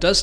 10